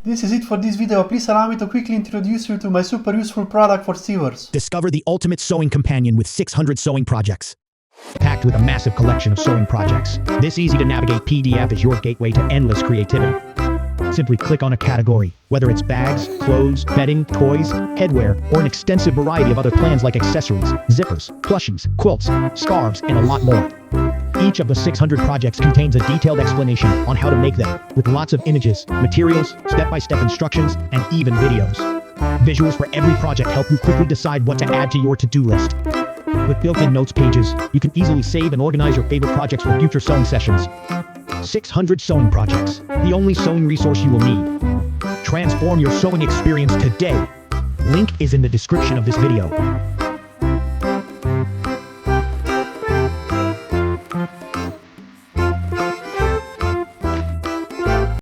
This is it for this video. Please allow me to quickly introduce you to my super useful product for sewers. Discover the ultimate sewing companion with 600 sewing projects. Packed with a massive collection of sewing projects, this easy-to-navigate PDF is your gateway to endless creativity. Simply click on a category, whether it's bags, clothes, bedding, toys, headwear, or an extensive variety of other plans like accessories, zippers, plushies, quilts, scarves, and a lot more. Each of the 600 projects contains a detailed explanation on how to make them, with lots of images, materials, step-by-step instructions, and even videos. Visuals for every project help you quickly decide what to add to your to-do list. With built-in notes pages, you can easily save and organize your favorite projects for future sewing sessions. 600 sewing projects, the only sewing resource you will need. Transform your sewing experience today. Link is in the description of this video.